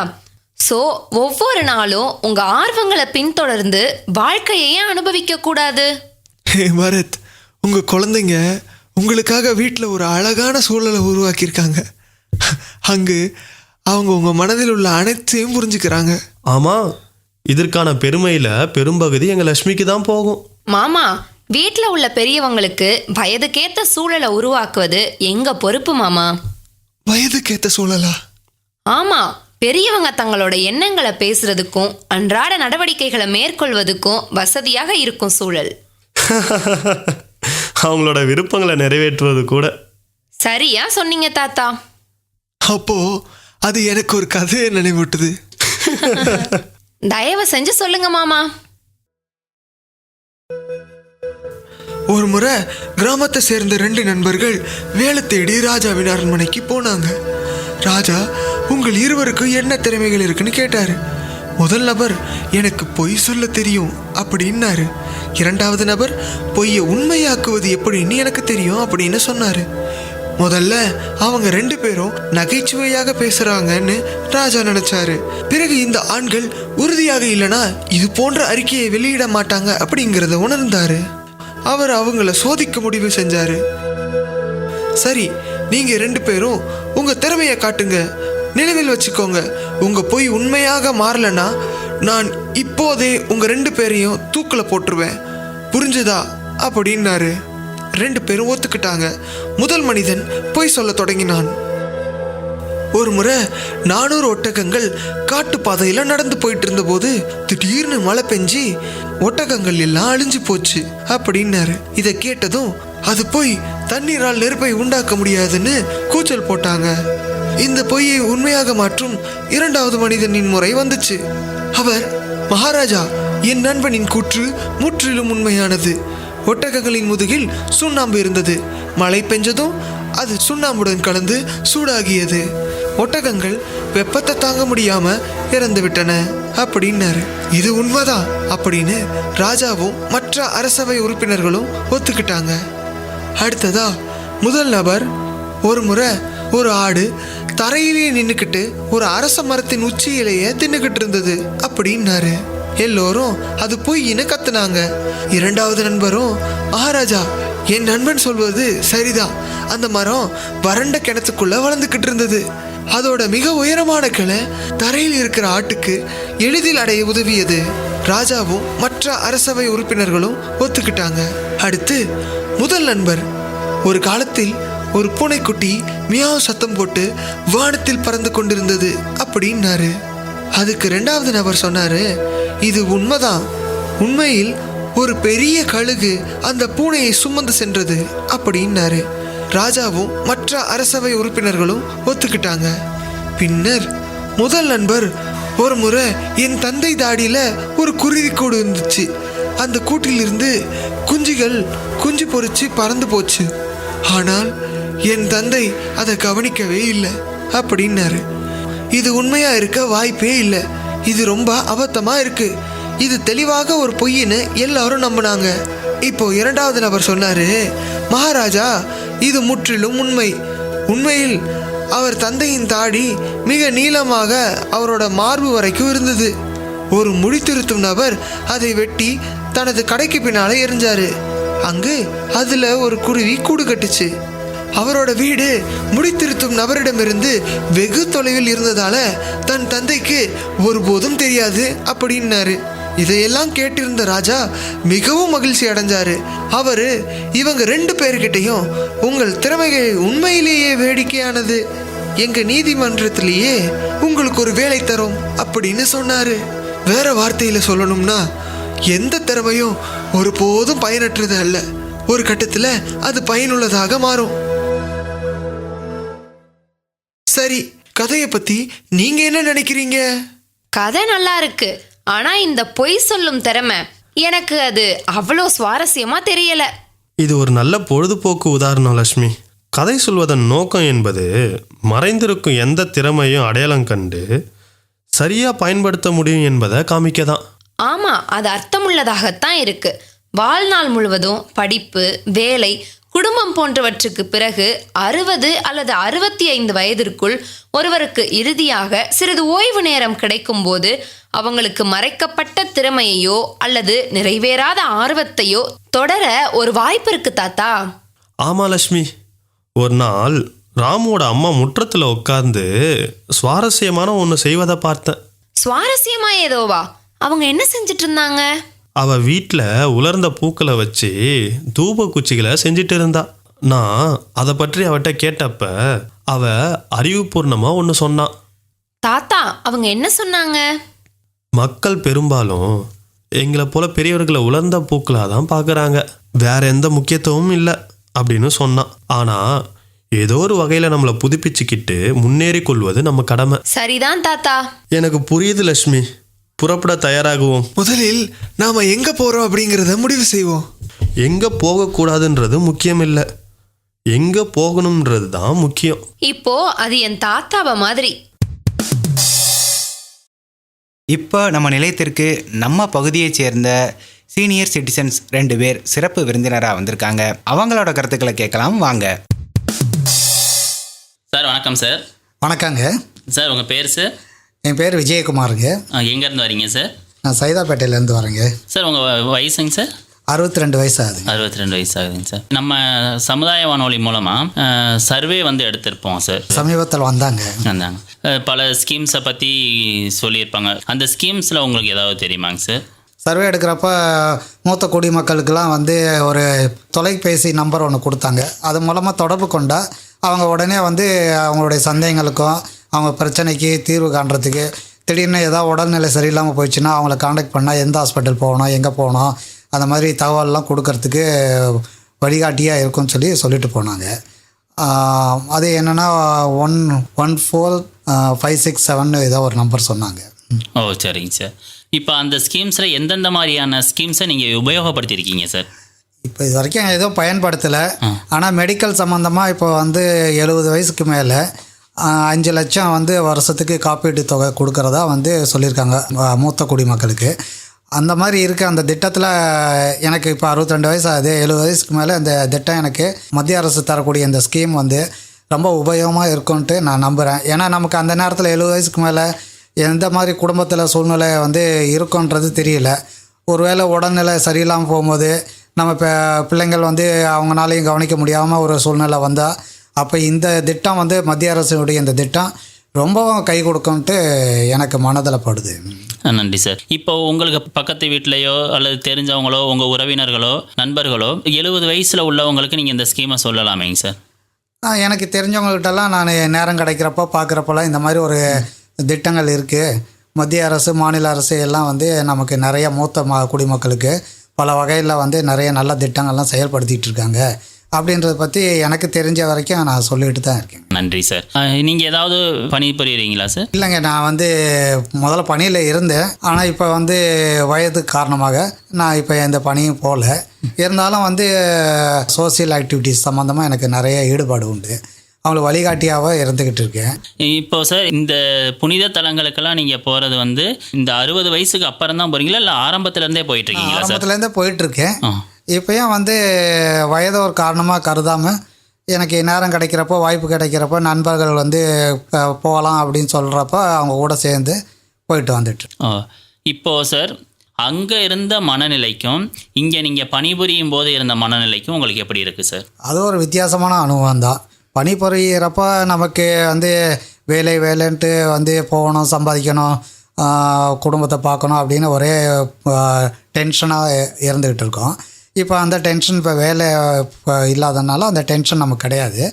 ஸோ ஒவ்வொரு நாளும் உங்க ஆர்வங்களை பின்தொடர்ந்து வாழ்க்கையை அனுபவிக்க கூடாது? பரத், உங்க குழந்தைங்க உங்களுக்காக வீட்டில் ஒரு அழகான சூழலை உருவாக்கியிருக்காங்க. அங்கு அவங்க உங்க மனதில் உள்ள அனைத்தையும் புரிஞ்சுக்கிறாங்க. ஆமாம், இதற்கான பெருமையில் பெரும்பகுதி எங்கள் லக்ஷ்மிக்கு தான் போகும். மாமா, வீட்டில் உள்ள பெரியவங்களுக்கு வயதுக்கேற்ற சூழலை உருவாக்குவது எங்க பொறுப்பு மாமா. வயதுக்கேற்ற சூழலா? ஆமா, பெரியவங்க தங்களோட எண்ணங்களை பேசுறதுக்கும் அன்றாட நடவடிக்கைகளை மேற்கொள்வதுக்கும் வசதியாக இருக்கும் சூழல். அவங்களோட விருப்பங்களை நிறைவேற்றுவது கூட. சரியா சொன்னீங்க தாத்தா. அப்போ அது எனக்கு ஒரு கதையை நினைவூட்டுது. தயவு செஞ்சு சொல்லுங்க மாமா. ஒரு முறை கிராமத்தை சேர்ந்த 2 நண்பர்கள் வேலை தேடி ராஜாவின் அரண்மனைக்கு போனாங்க. ராஜா உங்கள் இருவருக்கும் என்ன திறமைகள் இருக்குன்னு கேட்டாரு. முதல் நபர் எனக்கு பொய் சொல்ல தெரியும் அப்படின்னாரு. இரண்டாவது நபர் பொய்யை உண்மையாக்குவது எப்படின்னு எனக்கு தெரியும் அப்படின்னு சொன்னாரு. முதல்ல அவங்க 2 பேரும் நகைச்சுவையாக பேசுறாங்கன்னு ராஜா நினைச்சாரு. பிறகு இந்த ஆண்கள் உறுதியாக இல்லைனா இது போன்ற அறிக்கையை வெளியிட மாட்டாங்க அப்படிங்கிறத உணர்ந்தாரு. அவர் அவங்கள சோதிக்க முடிவு செஞ்சாரு. சரி, நீங்க 2 பேரும் உங்க திறமையை காட்டுங்க. நினைவில் வச்சுக்கோங்க, உங்க பொய் உண்மையாக மாறலன்னா நான் இப்போதே உங்க 2 பேரையும் தூக்கில போட்டுருவேன், புரிஞ்சுதா அப்படின்னாரு. 2 பேரும் ஒத்துக்கிட்டாங்க. முதல் மனிதன் பொய் சொல்ல தொடங்கினான். ஒரு முறை 400 ஒட்டகங்கள் காட்டு பாதையில நடந்து போயிட்டு இருந்த போது திடீர்னு மழை பெஞ்சு ஒட்டகங்கள் எல்லாம் அழிஞ்சு போச்சு அப்படின்னாரு. இதை கேட்டதும் அது போய் தண்ணீரால் நெருப்பை உண்டாக்க முடியாதுன்னு கூச்சல் போட்டாங்க. இந்த பொய்யை உண்மையாக மாற்றும் 2வது மனிதனின் முறை வந்துச்சு. அவர், மகாராஜா, என் நண்பனின் கூற்று முற்றிலும் உண்மையானது. ஒட்டகங்களின் முதுகில் சுண்ணாம்பு இருந்தது. மழை பெஞ்சதும் அது சுண்ணாம்புடன் கலந்து சூடாகியது. ஒட்டகங்கள் வெப்பத்தை தாங்க முடியாம இறந்து விட்டன அப்படின்னாரு. இது உண்மைதான் அப்படின்னு ராஜாவும் மற்ற அரசவை உறுப்பினர்களும் ஒத்துக்கிட்டாங்க. அடுத்ததா முதல் நபர், ஒரு முறை ஒரு ஆடு தரையிலேயே நின்னுக்கிட்டு ஒரு அரச மரத்தின் உச்சியிலேயே தின்னுக்கிட்டு இருந்தது அப்படின்னாரு. எல்லோரும் அது பொய்ன்னு கத்துனாங்க. 2வது நண்பரும், மகாராஜா, என் நண்பன் சொல்வது சரிதான். அந்த மரம் வறண்ட கிணத்துக்குள்ள வளர்ந்துக்கிட்டு இருந்தது. அதோட மிக உயரமான கிளை தரையில் இருக்கிற ஆட்டுக்கு எளிதில் அடைய உதவியது. ராஜாவும் மற்ற அரசவை உறுப்பினர்களும் ஒத்துக்கிட்டாங்க. அடுத்து முதல் நண்பர், ஒரு காலத்தில் ஒரு பூனைக்குட்டி மியாவ் சத்தம் போட்டு வானத்தில் பறந்து கொண்டிருந்தது அப்படின்னாரு. அதுக்கு 2வது நபர் சொன்னாரு, இது உண்மைதான். உண்மையில் ஒரு பெரிய கழுகு அந்த பூனையை சுமந்து சென்றது அப்படின்னாரு. ராஜாவும் மற்ற அரசவை உறுப்பினர்களும் ஒத்துக்கிட்டாங்க. பின்னர் முதல் நண்பர், ஒரு முறை என் தந்தை தாடியில ஒரு குருவி கூடு இருந்துச்சு. அந்த கூட்டிலிருந்து குஞ்சுகள் குஞ்சு பொறிச்சு பறந்து போச்சு. ஆனால் என் தந்தை அதை கவனிக்கவே இல்லை அப்படின்னாரு. இது உண்மையா இருக்க வாய்ப்பே இல்லை. இது ரொம்ப அபத்தமா இருக்கு. இது தெளிவாக ஒரு பொய்ன்னு எல்லாரும் நம்பினாங்க. இப்போ 2வது நபர் சொன்னாரு, மகாராஜா, இது முற்றிலும் உண்மை. உண்மையில் அவர் தந்தையின் தாடி மிக நீளமாக அவரோட மார்பு வரைக்கும் இருந்தது. ஒரு முடித்திருத்தும் நபர் அதை வெட்டி தனது கடைக்கு பின்னால எரிஞ்சாரு. அங்கு அதுல ஒரு குருவி கூடு கட்டுச்சு. அவரோட வீடு முடித்திருத்தும் நபரிடமிருந்து வெகு தொலைவில் இருந்ததால தன் தந்தைக்கு ஒருபோதும் தெரியாது அப்படின்னாரு. இதையெல்லாம் கேட்டிருந்த ராஜா மிகவும் மகிழ்ச்சி அடைஞ்சாரு. அவரு, இவங்க 2 பேர்கிட்டையும் உங்கள் திறமைகள் உண்மையிலேயே வேடிக்கையானது. எங்க நீதிமன்றத்திலேயே உங்களுக்கு ஒரு வேலை தரும் அப்படின்னு சொன்னாரு. வேற வார்த்தையில சொல்லணும்னா, எந்த திறமையும் ஒருபோதும் பயனற்றது அல்ல. ஒரு கட்டத்துல அது பயனுள்ளதாக மாறும். சரி, கதையை பத்தி நீங்க என்ன நினைக்கிறீங்க? கதை நல்லா இருக்கு. ஆனா இந்த பொய் சொல்லும் திறமை எனக்கு அது அவ்வளோ சுவாரஸ்யமா தெரியல. இது ஒரு நல்ல பொழுதுபோக்கு உதாரணம் லட்சுமி. கதை சொல்வதன் நோக்கம் என்பது மறைந்திருக்கும் எந்த திறமையும் அடையாளம் கண்டு சரியா பயன்படுத்த முடியும் என்பதை காமிக்கதான். ஆமா, அது அர்த்தமுள்ளதாகத்தான் இருக்கு. வாழ்நாள் முழுவதும் படிப்பு, வேலை, குடும்பம் போன்றவற்றுக்கு பிறகு 60 அல்லது 65 வயதிற்குள் ஒருவருக்கு இறுதியாக சிறிது ஓய்வு நேரம் கிடைக்கும் போது அவங்களுக்கு மறைக்கப்பட்ட திறமையையோ அல்லது நிறைவேறாத ஆர்வத்தையோ தொடர ஒரு வாய்ப்பு இருக்கு தாத்தா. ஆமா லட்சுமி, ஒரு நாள் ராமுவோட அம்மா முற்றத்துல உட்கார்ந்து சுவாரஸ்யமான ஒன்று செய்வதை பார்த்தேன். சுவாரஸ்யமா ஏதோவா? அவங்க என்ன செஞ்சிட்டு இருந்தாங்க? அவ வீட்டில் உலர்ந்த பூக்களை வச்சு தூப குச்சிகளை செஞ்சிட்டு இருந்தா. நான் அதை பற்றி அவட்ட கேட்டப்ப அவ அறிவுபூர்ணமா ஒன்று சொன்னான். தாத்தா, அவங்க என்ன சொன்னாங்க? மக்கள் பெரும்பாலும் எங்களை போல பெரியவர்களை உலர்ந்த பூக்களாக தான் பார்க்குறாங்க, வேற எந்த முக்கியத்துவமும் இல்லை அப்படின்னு சொன்னான். ஆனால் ஏதோ ஒரு வகையில் நம்மளை புதுப்பிச்சுக்கிட்டு முன்னேறி கொள்வது நம்ம கடமை. சரிதான் தாத்தா. எனக்கு புரியுது லட்சுமி, புறப்பட தயாராகுவோம். முதலில் நாம எங்க போறோம் அப்படிங்கிறத முடிவு செய்வோம். எங்கே போகக்கூடாதுன்றது முக்கியம் இல்லை, எங்கே போகணுன்றது தான் முக்கியம். இப்போ அது என் தாத்தாவை மாதிரி. இப்போ நம்ம நிலையத்திற்கு நம்ம பகுதியைச் சேர்ந்த சீனியர் சிட்டிசன்ஸ் 2 பேர் சிறப்பு விருந்தினராக வந்திருக்காங்க. அவங்களோட கருத்துக்களை கேட்கலாம் வாங்க. சார் வணக்கம் சார். வணக்கங்க சார் உங்கள் பேர் சார்? என் பேர் விஜயகுமாருங்க. எங்கேருந்து வரீங்க சார்? நான் சைதாப்பேட்டையிலேருந்து வரேங்க. சார் உங்கள் வயசுங்க சார்? 62 வயசு ஆகுது. 62 வயசு ஆகுதுங்க சார். நம்ம சமுதாய வானொலி மூலமாக சர்வே வந்து எடுத்திருப்போம் சார். சமீபத்தில் வந்தாங்க. பல ஸ்கீம்ஸை பற்றி சொல்லியிருப்பாங்க. அந்த ஸ்கீம்ஸில் உங்களுக்கு ஏதாவது தெரியுமாங்க சார்? சர்வே எடுக்கிறப்ப மூத்த குடிமக்களுக்கெல்லாம் வந்து ஒரு தொலைபேசி நம்பர் ஒன்று கொடுத்தாங்க. அது மூலமாக தொடர்பு கொண்டா அவங்க உடனே வந்து அவங்களுடைய சந்தேகங்களுக்கும் அவங்க பிரச்சனைக்கு தீர்வு காண்றதுக்கு, திடீர்னு ஏதாவது உடல்நிலை சரியில்லாமல் போயிடுச்சுன்னா அவங்கள காண்டாக்ட் பண்ணால் எந்த ஹாஸ்பிட்டல் போகணும், எங்கே போகணும், அந்த மாதிரி தகவல்லாம் கொடுக்கறதுக்கு வழிகாட்டியாக இருக்கும்னு சொல்லிட்டு போனாங்க. அது என்னென்னா 14567 ஏதோ ஒரு நம்பர் சொன்னாங்க. ஓ சரிங்க சார். இப்போ அந்த ஸ்கீம்ஸில் எந்தெந்த மாதிரியான ஸ்கீம்ஸை நீங்கள் உபயோகப்படுத்தியிருக்கீங்க சார்? இப்போ இது வரைக்கும் எதுவும் பயன்படுத்தலை. ஆனால் மெடிக்கல் சம்மந்தமாக இப்போ வந்து 70 வயசுக்கு மேலே 5 லட்சம் வந்து வருஷத்துக்கு காப்பீட்டு தொகை கொடுக்குறதா வந்து சொல்லியிருக்காங்க மூத்த குடிமக்களுக்கு. அந்த மாதிரி இருக்க அந்த திட்டத்தில் எனக்கு இப்போ 62 வயசு ஆகுது. 70 வயசுக்கு மேலே அந்த திட்டம் எனக்கு மத்திய அரசு தரக்கூடிய இந்த ஸ்கீம் வந்து ரொம்ப உபயோகமாக இருக்கும்ன்ட்டு நான் நம்புகிறேன். ஏன்னா நமக்கு அந்த நேரத்தில் 70 வயசுக்கு மேலே எந்த மாதிரி குடும்பத்தில் சூழ்நிலை வந்து இருக்குன்றது தெரியல. ஒருவேளை உடல்நிலை சரியில்லாமல் போகும்போது நம்ம இப்போ பிள்ளைங்கள் வந்து அவங்களாலையும் கவனிக்க முடியாமல் ஒரு சூழ்நிலை வந்தால் அப்போ இந்த திட்டம் வந்து மத்திய அரசுடைய இந்த திட்டம் ரொம்பவும் கை கொடுக்கும்ன்ட்டு எனக்கு மனதில் படுது. நன்றி சார். இப்போ உங்களுக்கு பக்கத்து வீட்லையோ அல்லது தெரிஞ்சவங்களோ உங்கள் உறவினர்களோ நண்பர்களோ 70 வயசில் உள்ளவங்களுக்கு நீங்கள் இந்த ஸ்கீமை சொல்லலாமேங்க சார்? எனக்கு தெரிஞ்சவங்கள்ட்டெல்லாம் நான் நேரம் கிடைக்கிறப்போ பார்க்குறப்பெல்லாம் இந்த மாதிரி ஒரு திட்டங்கள் இருக்குது. மத்திய அரசு மாநில அரசு எல்லாம் வந்து நமக்கு நிறைய மூத்த குடிமக்களுக்கு பல வகையில் வந்து நிறைய நல்ல திட்டங்கள்லாம் செயல்படுத்திகிட்டு இருக்காங்க. அப்படின்றத பற்றி எனக்கு தெரிஞ்ச வரைக்கும் நான் சொல்லிட்டு தான் இருக்கேன். நன்றி சார். நீங்கள் ஏதாவது பணி புரியுறீங்களா சார்? இல்லைங்க, நான் வந்து முதல்ல பணியில் இருந்தேன். ஆனால் இப்போ வந்து வயது காரணமாக நான் இப்போ எந்த பணியும் போகல. இருந்தாலும் வந்து சோசியல் ஆக்டிவிட்டீஸ் சம்மந்தமாக எனக்கு நிறைய ஈடுபாடு உண்டு. அவங்களுக்கு வழிகாட்டியாக இருந்துக்கிட்டு இருக்கேன். இப்போ சார் இந்த புனித தலங்களுக்கெல்லாம் நீங்கள் போகிறது வந்து இந்த 60 வயசுக்கு அப்புறம் தான் போகிறீங்களா இல்லை ஆரம்பத்துலேருந்தே போயிட்டுருக்கீங்களா? ஆரம்பத்துலேருந்தே போயிட்டுருக்கேன். இப்போயும் வந்து வயதை ஒரு காரணமாக கருதாமல் எனக்கு நேரம் கிடைக்கிறப்போ வாய்ப்பு கிடைக்கிறப்போ நண்பர்கள் வந்து போகலாம் அப்படின்னு சொல்கிறப்ப அவங்க கூட சேர்ந்து போயிட்டு வந்துட்டு. இப்போது சார் அங்கே இருந்த மனநிலைக்கும் இங்கே நீங்கள் பணிபுரியும் போது இருந்த மனநிலைக்கும் உங்களுக்கு எப்படி இருக்குது சார்? அது ஒரு வித்தியாசமான அனுபவம் தான். பணிபுரிகிறப்ப நமக்கு வந்து வேலைன்ட்டு வந்து போகணும், சம்பாதிக்கணும், குடும்பத்தை பார்க்கணும் அப்படின்னு ஒரே டென்ஷனாக இருந்துக்கிட்டு இருக்கோம். இப்போ அந்த டென்ஷன் இப்போ வேலை இல்லாதனால அந்த டென்ஷன் நமக்கு கிடையாது.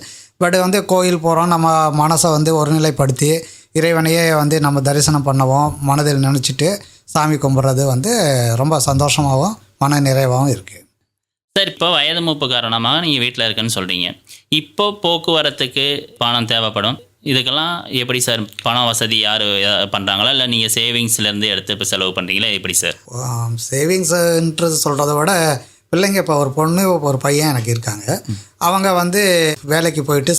பட் வந்து கோயில் போகிறோம், நம்ம மனசை வந்து ஒருநிலைப்படுத்தி இறைவனையே வந்து நம்ம தரிசனம் பண்ணவும் மனதில் நினச்சிட்டு சாமி கும்பிட்றது வந்து ரொம்ப சந்தோஷமாகவும் மன நிறைவாகவும் இருக்குது. சார் இப்போ வயது மூப்பு காரணமாக நீங்கள் வீட்டில் இருக்குன்னு சொல்கிறீங்க. இப்போ போக்குவரத்துக்கு பணம் தேவைப்படும். இதுக்கெல்லாம் எப்படி சார் பண வசதி யார் பண்ணுறாங்களா இல்லை நீங்கள் சேவிங்ஸ்லேருந்து எடுத்து இப்போ செலவு பண்ணுறீங்களா எப்படி சார்? சேவிங்ஸ்ன்றது சொல்கிறத விட பிள்ளைங்க இப்போ ஒரு பொண்ணு ஒரு பையன் எனக்கு இருக்காங்க. அவங்க வந்து வேலைக்கு போயிட்டு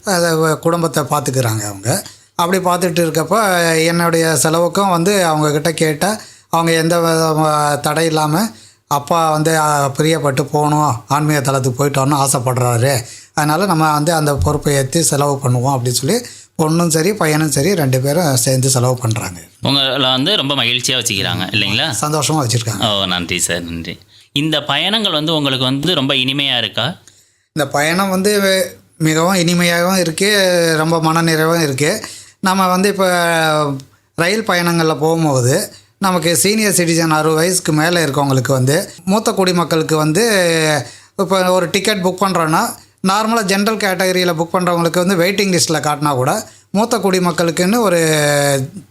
குடும்பத்தை பார்த்துக்கிறாங்க. அவங்க அப்படி பார்த்துட்டு இருக்கப்போ என்னுடைய செலவுக்கும் வந்து அவங்கக்கிட்ட கேட்டால் அவங்க எந்த தடை இல்லாமல் அப்பா வந்து பிரியப்பட்டு போகணும், ஆன்மீக தளத்துக்கு போயிட்டு வரணும் ஆசைப்படுறாரு, அதனால் நம்ம வந்து அந்த பொறுப்பை ஏற்றி செலவு பண்ணுவோம் அப்படின்னு சொல்லி பொண்ணும் சரி பையனும் சரி 2 பேரும் சேர்ந்து செலவு பண்ணுறாங்க. உங்களை வந்து ரொம்ப மகிழ்ச்சியாக வச்சுக்கிறாங்க இல்லைங்களா? சந்தோஷமாக வச்சுருக்காங்க. ஓ நன்றி சார், நன்றி. இந்த பயணங்கள் வந்து உங்களுக்கு வந்து ரொம்ப இனிமையாக இருக்கா? இந்த பயணம் வந்து மிகவும் இனிமையாகவும் இருக்குது, ரொம்ப மனநிறைவாகவும் இருக்குது. நம்ம வந்து இப்போ ரயில் பயணங்களில் போகும்போது நமக்கு சீனியர் சிட்டிசன் 60 வயசுக்கு மேலே இருக்கவங்களுக்கு வந்து மூத்த குடிமக்களுக்கு வந்து இப்போ ஒரு டிக்கெட் புக் பண்ணுறோன்னா நார்மலாக ஜென்ரல் கேட்டகரியில் புக் பண்ணுறவங்களுக்கு வந்து வெயிட்டிங் லிஸ்ட்டில் காட்டினா கூட மூத்த குடிமக்களுக்குன்னு ஒரு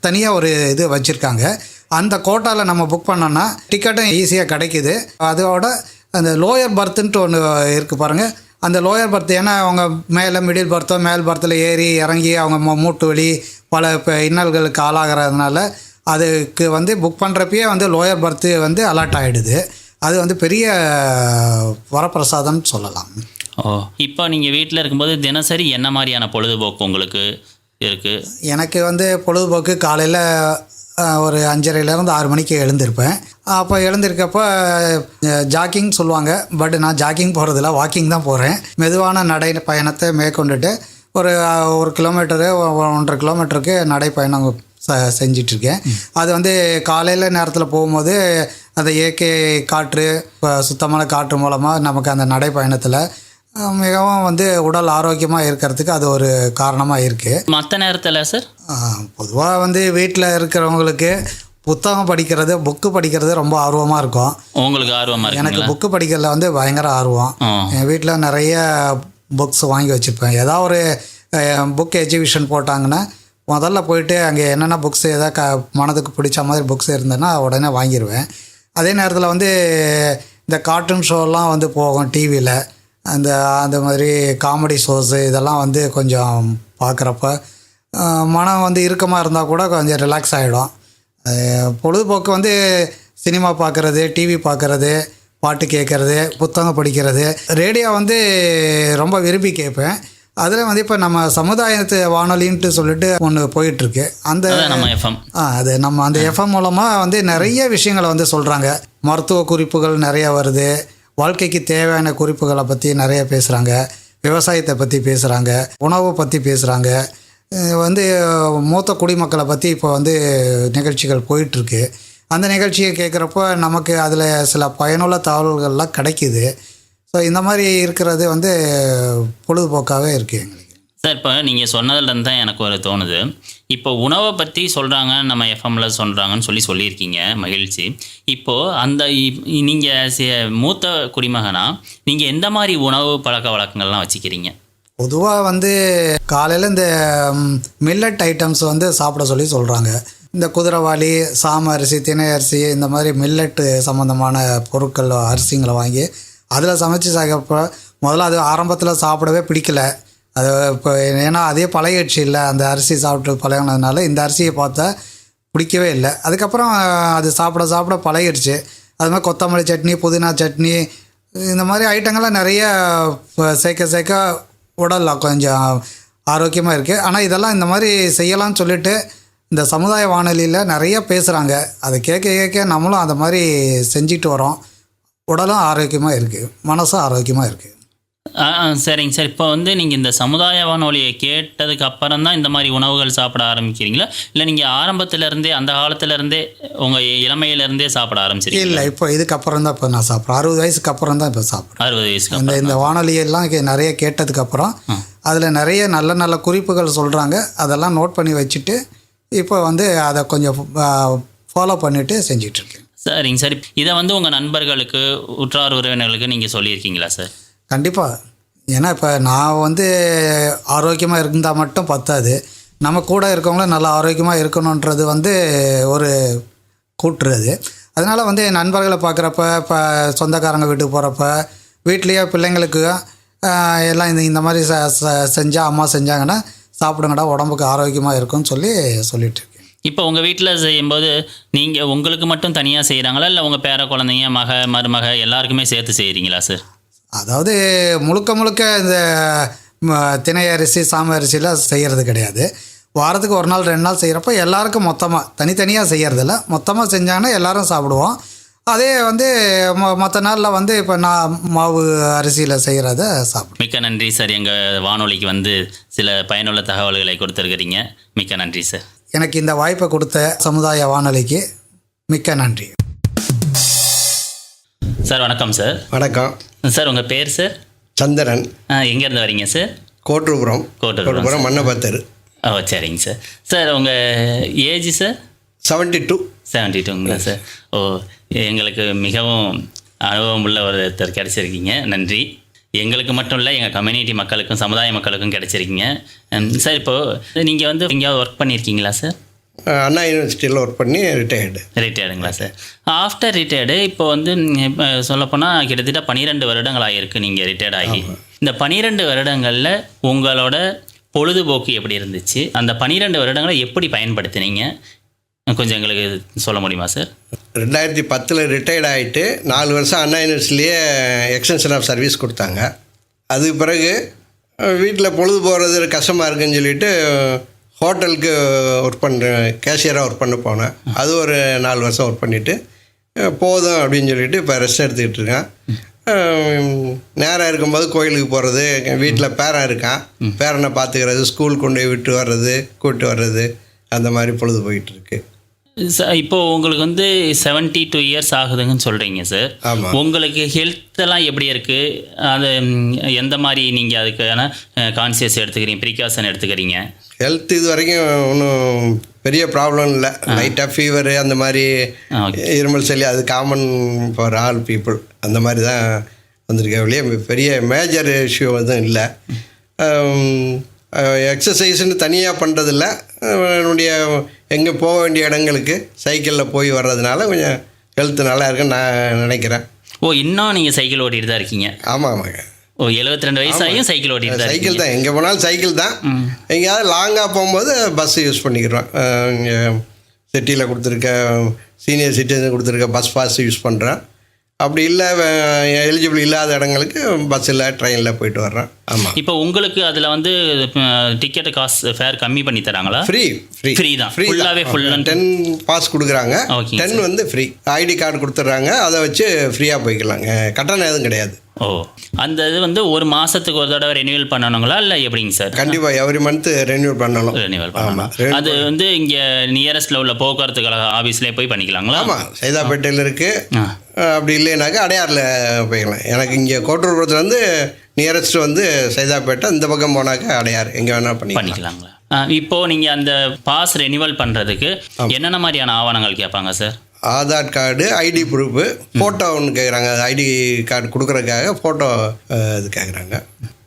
தனியாக ஒரு இது வச்சுருக்காங்க. அந்த கோட்டாவில் நம்ம புக் பண்ணோன்னா டிக்கெட்டும் ஈஸியாக கிடைக்கிது. அதோட அந்த லோயர் பர்த்துன்ட்டு ஒன்று இருக்குது பாருங்கள். அந்த லோயர் பர்த் ஏன்னா அவங்க மேலே மிடில் பர்த்தோ மேல் பர்த்தில் ஏறி இறங்கி அவங்க மூட்டு வலி பல இன்னல்களுக்கு ஆளாகிறதுனால அதுக்கு வந்து புக் பண்ணுறப்பயே வந்து லோயர் பர்த்து வந்து அலர்ட் ஆகிடுது. அது வந்து பெரிய வரப்பிரசாதம்னு சொல்லலாம். ஓ, இப்போ நீங்கள் வீட்டில் இருக்கும்போது தினசரி என்ன மாதிரியான பொழுதுபோக்கு உங்களுக்கு இருக்குது? எனக்கு வந்து பொழுதுபோக்கு காலையில் ஒரு 5:30லேருந்து 6 மணிக்கு எழுந்திருப்பேன். அப்போ எழுந்திருக்கப்போ ஜாக்கிங் சொல்லுவாங்க, பட் நான் ஜாக்கிங் போகிறதில்ல, வாக்கிங் தான் போகிறேன். மெதுவான நடை பயணத்தை மேற்கொண்டுட்டு ஒரு 1 கிலோமீட்டரு 1.5 கிலோமீட்டருக்கு நடைப்பயணம் செஞ்சிட்ருக்கேன். அது வந்து காலையில் நேரத்தில் போகும்போது அந்த இயற்கை காற்று, சுத்தமான காற்று மூலமாக நமக்கு அந்த நடைப்பயணத்தில் மிகவும் வந்து உடல் ஆரோக்கியமாக இருக்கிறதுக்கு அது ஒரு காரணமாக இருக்குது. மற்ற நேரத்தில் சார்? பொதுவாக வந்து வீட்டில் இருக்கிறவங்களுக்கு புத்தகம் படிக்கிறது, புக்கு படிக்கிறது ரொம்ப ஆர்வமாக இருக்கும். உங்களுக்கு ஆர்வமாக இருக்கு? எனக்கு புக்கு படிக்கிறதுல வந்து பயங்கர ஆர்வம். என் வீட்டில் நிறைய புக்ஸ் வாங்கி வச்சுருப்பேன். ஏதாவது ஒரு புக் எக்ஸிபிஷன் போட்டாங்கன்னா முதல்ல போயிட்டு அங்கே என்னென்ன புக்ஸ் எதாவது மனதுக்கு பிடிச்ச மாதிரி புக்ஸ் இருந்ததுன்னா உடனே வாங்கிடுவேன். அதே நேரத்தில் வந்து இந்த கார்ட்டூன் ஷோலாம் வந்து போகும் டிவியில், அந்த மாதிரி காமெடி ஷோஸு இதெல்லாம் வந்து கொஞ்சம் பார்க்குறப்ப மனம் வந்து இறுக்கமாக இருந்தால் கூட கொஞ்சம் ரிலாக்ஸ் ஆகிடும். பொழுதுபோக்கு வந்து சினிமா பார்க்குறது, டிவி பார்க்குறது, பாட்டு கேட்குறது, புத்தகம் படிக்கிறது, ரேடியோ வந்து ரொம்ப விரும்பி கேட்பேன். அதில் வந்து இப்போ நம்ம சமுதாயத்து வானொலின்ட்டு சொல்லிட்டு ஒன்று போயிட்டுருக்கு. அந்த நம்ம எஃப்எம், அது நம்ம அந்த எஃப்எம் மூலமாக வந்து நிறைய விஷயங்களை வந்து சொல்கிறாங்க. மருத்துவ குறிப்புகள் நிறையா வருது, வாழ்க்கைக்கு தேவையான குறிப்புகளை பற்றி நிறைய பேசுகிறாங்க, விவசாயத்தை பற்றி பேசுகிறாங்க, உணவை பற்றி பேசுகிறாங்க, வந்து மூத்த குடிமக்களை பற்றி இப்போ வந்து நிகழ்ச்சிகள் போயிட்டுருக்கு. அந்த நிகழ்ச்சியை கேட்குறப்போ நமக்கு அதில் சில பயனுள்ள தகவல்கள்லாம் கிடைக்கிது. ஸோ இந்த மாதிரி இருக்கிறது வந்து பொழுதுபோக்காகவே இருக்குது எங்களுக்கு. சார், இப்போ நீங்கள் சொன்னதுலேருந்து தான் எனக்கு ஒரு தோணுது. இப்போ உணவை பற்றி சொல்கிறாங்க, நம்ம எஃப்எம்ல சொல்கிறாங்கன்னு சொல்லியிருக்கீங்க, மகிழ்ச்சி. இப்போது அந்த நீங்கள் மூத்த குடிமகனா நீங்கள் எந்த மாதிரி உணவு பழக்க வழக்கங்கள்லாம் வச்சுக்கிறீங்க? பொதுவாக வந்து காலையில் இந்த மில்லட் ஐட்டம்ஸ் வந்து சாப்பிட சொல்கிறாங்க. இந்த குதிரைவாளி, சாம அரிசி, திணை அரிசி, இந்த மாதிரி மில்லட்டு சம்மந்தமான பொருட்கள் அரிசிங்களை வாங்கி அதில் சமைச்சு சாப்பிட்றப்ப முதல்ல அது ஆரம்பத்தில் சாப்பிடவே பிடிக்கல. அது இப்போ ஏன்னா அதே பழையட்சி இல்லை, அந்த அரிசி சாப்பிட்டு பழகினதுனால இந்த அரிசியை பார்த்தா பிடிக்கவே இல்லை. அதுக்கப்புறம் அது சாப்பிட பழகிடுச்சு. அது மாதிரி கொத்தமல்லி சட்னி, புதினா சட்னி, இந்த மாதிரி ஐட்டங்கள்லாம் நிறைய சேர்க்க உடல் கொஞ்சம் ஆரோக்கியமாக இருக்குது. ஆனால் இதெல்லாம் இந்த மாதிரி செய்யலாம்னு சொல்லிட்டு இந்த சமுதாய வானொலியில் நிறைய பேசுகிறாங்க. அதை கேட்க நம்மளும் அந்த மாதிரி செஞ்சுட்டு வரோம். உடலும் ஆரோக்கியமாக இருக்குது, மனசும் ஆரோக்கியமாக இருக்குது. சரிங்க சார். இப்போ வந்து நீங்கள் இந்த சமுதாய வானொலியை கேட்டதுக்கு அப்புறம் தான் இந்த மாதிரி உணவுகள் சாப்பிட ஆரம்பிக்கிறீங்களா, இல்லை நீங்கள் ஆரம்பத்திலேருந்தே அந்த காலத்துலேருந்தே உங்கள் இளமையிலேருந்தே சாப்பிட ஆரம்பிச்சிருக்கீங்க? இல்லை, இப்போ இதுக்கப்புறம் தான் இப்போ நான் சாப்பிட்றேன். 60 வயசுக்கு அப்புறம் தான் இப்போ சாப்பிட்றேன். 60 வயசுக்கு இந்த வானொலியெல்லாம் நிறைய கேட்டதுக்கப்புறம் அதில் நிறைய நல்ல நல்ல குறிப்புகள் சொல்கிறாங்க. அதெல்லாம் நோட் பண்ணி வச்சுட்டு இப்போ வந்து அதை கொஞ்சம் ஃபாலோ பண்ணிவிட்டு செஞ்சிட்ருக்கேன். சரிங்க சார். இதை வந்து உங்கள் நண்பர்களுக்கு, உற்றார் உறவினர்களுக்கு நீங்கள் சொல்லியிருக்கீங்களா சார்? கண்டிப்பாக. ஏன்னா இப்போ நான் வந்து ஆரோக்கியமாக இருந்தால் மட்டும் பத்தாது, நம்ம கூட இருக்கவங்களும் நல்லா ஆரோக்கியமாக இருக்கணுன்றது வந்து ஒரு கூட்டுறது. அதனால் வந்து என் நண்பர்களை பார்க்குறப்ப, இப்போ சொந்தக்காரங்க வீட்டுக்கு போகிறப்ப, வீட்லேயே பிள்ளைங்களுக்கு எல்லாம் இந்த மாதிரி செஞ்சால் அம்மா செஞ்சாங்கன்னா சாப்பிடுங்கடா, உடம்புக்கு ஆரோக்கியமாக இருக்கும்னு சொல்லிட்டு இருக்கேன். இப்போ உங்கள் வீட்டில் செய்யும்போது நீங்கள் உங்களுக்கு மட்டும் தனியாக செய்கிறாங்களா, இல்லை உங்கள் பேர குழந்தைங்க, மருமக எல்லாருக்குமே சேர்த்து செய்கிறீங்களா சார்? அதாவது முழுக்க இந்த திணை அரிசி, சாம அரிசிலாம் செய்கிறது கிடையாது. வாரத்துக்கு 1 நாள் 2 நாள் செய்கிறப்ப எல்லாருக்கும் மொத்தமாக தனித்தனியாக செய்கிறதில்ல, மொத்தமாக செஞ்சாங்கன்னா எல்லோரும் சாப்பிடுவோம். அதே வந்து மற்ற நாளில் வந்து இப்போ நான் மாவு அரிசியில் செய்கிறத சாப்பிடுவோம். மிக்க நன்றி சார். எங்கள் வானொலிக்கு வந்து சில பயனுள்ள தகவல்களை கொடுத்துருக்கிறீங்க. மிக்க நன்றி சார். எனக்கு இந்த வாய்ப்பை கொடுத்த சமுதாய வானொலிக்கு மிக்க நன்றி. சார் வணக்கம் சார். வணக்கம் சார். உங்கள் பேர் சார்? சந்திரன். எங்கேருந்து வரீங்க சார்? கோட்டூர்புரம் மன்னபத்தர். ஓ, சரிங்க சார். சார் உங்கள் ஏஜ் சார்? 72. 72ங்களா சார்? ஓ, எங்களுக்கு மிகவும் அனுபவம் உள்ள ஒருத்தர் கிடச்சிருக்கீங்க. நன்றி. எங்களுக்கு மட்டும் இல்லை, எங்கள் கம்யூனிட்டி மக்களுக்கும் சமுதாய மக்களுக்கும் கிடச்சிருக்கீங்க சார். இப்போது நீங்கள் வந்து எங்கேயாவது ஒர்க் பண்ணியிருக்கீங்களா சார்? அண்ணா யூனிவர்சிட்டியில் ஒர்க் பண்ணி ரிட்டையர்டுங்களா சார்? ஆஃப்டர் ரிட்டையர்டு இப்போ வந்து சொல்லப்போனால் கிட்டத்தட்ட 12 வருடங்கள் ஆகிருக்கு நீங்கள் ரிட்டையர்ட் ஆகி. இந்த 12 வருடங்களில் உங்களோட பொழுதுபோக்கு எப்படி இருந்துச்சு? அந்த 12 வருடங்களை எப்படி பயன்படுத்தினீங்க? கொஞ்சம் எங்களுக்கு சொல்ல முடியுமா சார்? 2010 ரிட்டையர்ட் ஆகிட்டு 4 வருஷம் அண்ணா யூனிவர்சிட்டிலேயே எக்ஸ்டென்ஷன் ஆஃப் சர்வீஸ் கொடுத்தாங்க. அதுக்கு பிறகு வீட்டில் பொழுது போகிறது கஷ்டமாக இருக்குன்னு சொல்லிட்டு ஹோட்டலுக்கு ஒர்க் பண்ணுறேன், கேஷியராக ஒர்க் பண்ண போனேன். அது ஒரு 4 வருஷம் ஒர்க் பண்ணிவிட்டு போதும் அப்படின்னு சொல்லிட்டு இப்போ ரெஸ்ட் எடுத்துக்கிட்டு இருக்கேன். நேரம் இருக்கும்போது கோயிலுக்கு போகிறது, வீட்டில் பேரன் இருக்கான், பேரனை பார்த்துக்கிறது, ஸ்கூல் கொண்டு போய் விட்டு வர்றது, கூப்பிட்டு வர்றது, அந்த மாதிரி பொழுது போயிட்டுருக்கு. இப்போது உங்களுக்கு வந்து 72 இயர்ஸ் ஆகுதுங்கன்னு சொல்கிறீங்க சார். ஆமாம். உங்களுக்கு ஹெல்த்தெல்லாம் எப்படி இருக்குது? அது எந்த மாதிரி நீங்கள் அதுக்கான கான்சியஸ் எடுத்துக்கிறீங்க, ப்ரிகாஷன் எடுத்துக்கிறீங்க? ஹெல்த் இது வரைக்கும் ஒன்றும் பெரிய ப்ராப்ளம் இல்லை. லைட்டாக ஃபீவரு அந்த மாதிரி இருமல் சளி அது காமன் ஃபார் ஆல் பீப்புள், அந்த மாதிரி தான் வந்திருக்கேன். வெளியே பெரிய மேஜர் இஷ்யூ எதுவும் இல்லை. எக்ஸசைஸ்ன்னு தனியாக பண்ணுறதில்ல. என்னுடைய எங்கே போக வேண்டிய இடங்களுக்கு சைக்கிளில் போய் வர்றதுனால கொஞ்சம் ஹெல்த் நல்லா இருக்குன்னு நான் நினைக்கிறேன். இன்னும் நீங்கள் சைக்கிள் ஓட்டிகிட்டு தான் இருக்கீங்க? ஆமாம் ஆமாங்க. 72 வயசாகியும் சைக்கிள் ஓட்டிகிட்டு தான்? சைக்கிள் தான், எங்கே போனாலும் சைக்கிள் தான். எங்கேயாவது லாங்காக போகும்போது பஸ் யூஸ் பண்ணிக்கிறோம். இங்கே சிட்டியில் கொடுத்துருக்க சீனியர் சிட்டிசன் கொடுத்துருக்க பஸ் பாஸ் யூஸ் பண்ணுறேன். அப்படி இல்லை, எலிஜிபிள் இல்லாத இடங்களுக்கு பஸ்ஸில் ட்ரெயினில் போயிட்டு வர்றேன். ஆமாம். இப்போ உங்களுக்கு அதில் வந்து டிக்கெட்டு காசு ஃபேர் கம்மி பண்ணி தராங்களா? ஃப்ரீ தான், ஃபுல்லாகவே ஃபுல் 10 பாஸ் கொடுக்குறாங்க. 10 வந்து ஃப்ரீ. ஐடி கார்டு கொடுத்துட்றாங்க, அதை வச்சு ஃப்ரீயாக போய்க்கலாங்க, கட்டணம் எதுவும் கிடையாது. அந்த இது வந்து ஒரு மாதத்துக்கு ஒரு தடவை ரெனியூவல் பண்ணணுங்களா இல்லை எப்படிங்க சார்? கண்டிப்பாக எவ்ரி மந்த் ரெனியூவல் பண்ணணும். அது வந்து இங்கே நியரஸ்ட்டில் உள்ள போக்குவரத்து கழக ஆஃபீஸ்லேயே போய் பண்ணிக்கலாங்களா? ஆமாம், சைதாப்பேட்டையில் இருக்குது. அப்படி இல்லைனாக்கா அடையாரில் போய்க்கலாம். எனக்கு இங்கே கோட்டூர்புரத்தில் வந்து நியரஸ்ட் வந்து சைதாப்பேட்டை, இந்த பக்கம் போனாக்கா அடையார், எங்கே வேணால் பண்ணிக்கலாங்களா? இப்போது நீங்கள் அந்த பாஸ் ரெனியூவல் பண்ணுறதுக்கு என்னென்ன மாதிரியான ஆவணங்கள் கேட்பாங்க sir? Aadhaar card, ID proof, photo ஒன்று கேட்குறாங்க. ஐடி கார்டு கொடுக்குறதுக்காக ஃபோட்டோ இது கேட்குறாங்க.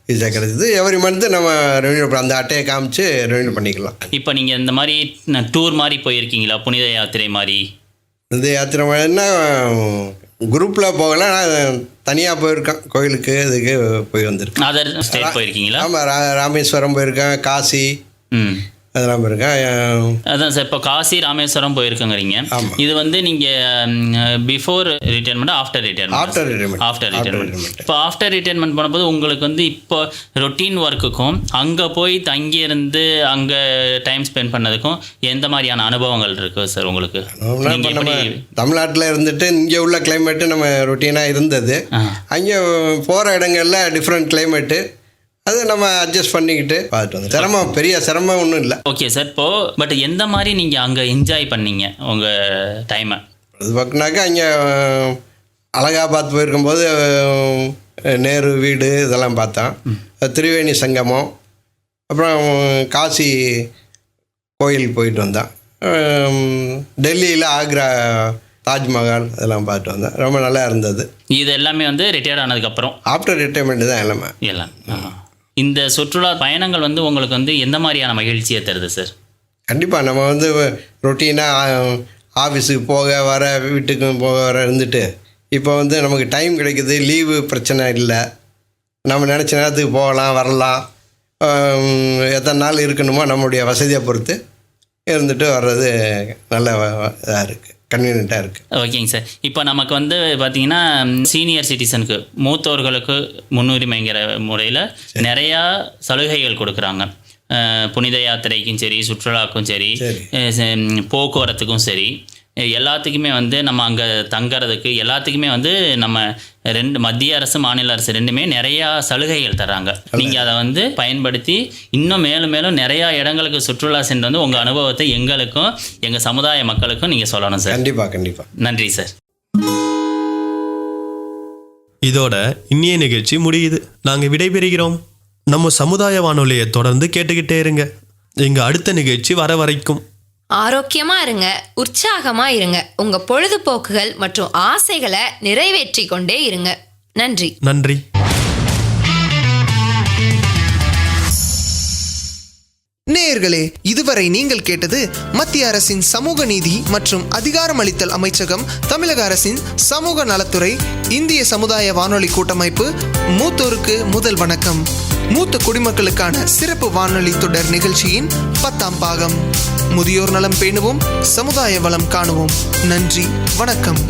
இது சேர்க்கறது எவ்ரி மந்த்து நம்ம ரெனியூ அந்த அட்டையை காமிச்சு ரெனியூ பண்ணிக்கலாம். இப்போ நீங்கள் இந்த மாதிரி டூர் மாதிரி போயிருக்கீங்களா, புனித யாத்திரை மாதிரி? புனித யாத்திரை மாதிரினா குரூப்பில் போகலாம், நான் தனியாக போயிருக்கேன். கோயிலுக்கு இதுக்கு போய் வந்திருக்கேன். அதர் ஸ்டேட் போயிருக்கீங்களா? ஆமாம், ராமேஸ்வரம் போயிருக்கேன், காசி அதெல்லாம் போயிருக்கேன். அதான் சார், இப்போ காசி ராமேஸ்வரம் போயிருக்கேங்கிறீங்க. இது வந்து நீங்கள் பிஃபோர் ரிட்டைர்மெண்ட், ஆஃப்டர் ரிட்டைர்மெண்ட். இப்போ ஆஃப்டர் ரிட்டைர்மெண்ட் பண்ணும்போது உங்களுக்கு வந்து இப்போ ரொட்டீன் ஒர்க்குக்கும் அங்கே போய் தங்கியிருந்து அங்கே டைம் ஸ்பெண்ட் பண்ணதுக்கும் எந்த மாதிரியான அனுபவங்கள் இருக்குது சார் உங்களுக்கு? தமிழ்நாட்டில் இருந்துட்டு இங்கே உள்ள கிளைமேட்டு நம்ம ரொட்டீனாக இருந்தது. அங்கே போகிற இடங்கள்ல டிஃப்ரெண்ட் கிளைமேட்டு, அது நம்ம அட்ஜஸ்ட் பண்ணிக்கிட்டு பார்த்துட்டு வந்து சிரமம், பெரிய சிரமம் ஒன்றும் இல்லை. Okay sir. இப்போது பட் எந்த மாதிரி நீங்கள் அங்கே என்ஜாய் பண்ணீங்க உங்கள் டைமை? அது பார்க்கனாக்கா இங்கே அலகாபாத் போயிருக்கும்போது நேரு வீடு இதெல்லாம் பார்த்தோம். திரிவேணி சங்கமம், அப்புறம் காசி கோயில் போயிட்டு வந்தோம். டெல்லியில் ஆக்ரா தாஜ்மஹால் இதெல்லாம் பார்த்துட்டு வந்தேன். ரொம்ப நல்லா இருந்தது. இது எல்லாமே வந்து ரிட்டையர்ட் ஆனதுக்கப்புறம்? ஆஃப்டர் ரிட்டைர்மெண்ட் தான் எல்லாமே. இந்த சுற்றுலா பயணங்கள் வந்து உங்களுக்கு வந்து எந்த மாதிரியான மகிழ்ச்சியை தருது சார்? கண்டிப்பாக நம்ம வந்து ரொட்டீனாக ஆஃபீஸுக்கு போக வர, வீட்டுக்கு போக வர இருந்துட்டு இப்போ வந்து நமக்கு டைம் கிடைக்குது, லீவு பிரச்சனை இல்லை. நம்ம நினச்ச நேரத்துக்கு போகலாம், வரலாம். எத்தனை நாள் இருக்கணுமோ நம்மளுடைய வசதியை பொறுத்து இருந்துட்டு வர்றது நல்ல இதாக இருக்குது, கன்வீனியண்ட்டாக இருக்குது. ஓகேங்க சார். இப்போ நமக்கு வந்து பார்த்திங்கன்னா சீனியர் சிட்டிசனுக்கு, மூத்தோர்களுக்கு முன்னுரிமைங்கிற முறையில் நிறையா சலுகைகள் கொடுக்குறாங்க. புனித யாத்திரைக்கும் சரி, சுற்றுலாக்கும் சரி, போக்குவரத்துக்கும் சரி, எல்லாத்துக்குமே வந்து நம்ம அங்கே தங்கிறதுக்கு எல்லாத்துக்குமே வந்து நம்ம மத்திய அரசு மாநில அரசு ரெண்டுமே நிறையா சலுகைகள் தராங்க. நீங்கள் அதை வந்து பயன்படுத்தி இன்னும் மேலும் மேலும் நிறையா இடங்களுக்கு சுற்றுலா சென்று வந்து உங்கள் அனுபவத்தை எங்களுக்கும் எங்கள் சமுதாய மக்களுக்கும் நீங்கள் சொல்லணும் சார். கண்டிப்பாக. நன்றி சார். இதோட இன்னைய நிகழ்ச்சி முடியுது. நாங்கள் விடைபெறுகிறோம். நம்ம சமுதாய வானொலியை தொடர்ந்து கேட்டுக்கிட்டே இருங்க. எங்கள் அடுத்த நிகழ்ச்சி வர வரைக்கும் ஆரோக்கியமா இருங்க, உற்சாகமா இருங்க, உங்க பொழுதுபோக்குகள் மற்றும் ஆசைகளை நிறைவேற்றி கொண்டே இருங்க. நன்றி. நன்றி. நேயர்களே, இதுவரை நீங்கள் கேட்டது மத்திய அரசின் சமூக நீதி மற்றும் அதிகாரமளித்தல் அமைச்சகம், தமிழக அரசின் சமூக நலத்துறை, இந்திய சமுதாய வானொலி கூட்டமைப்பு மூத்தோருக்கு முதல் வணக்கம், மூத்த குடிமக்களுக்கான சிறப்பு வானொலி தொடர் நிகழ்ச்சியின் 10ஆம் பாகம். முதியோர் நலம் பேணுவோம், சமுதாய வளம் காணுவோம். நன்றி, வணக்கம்.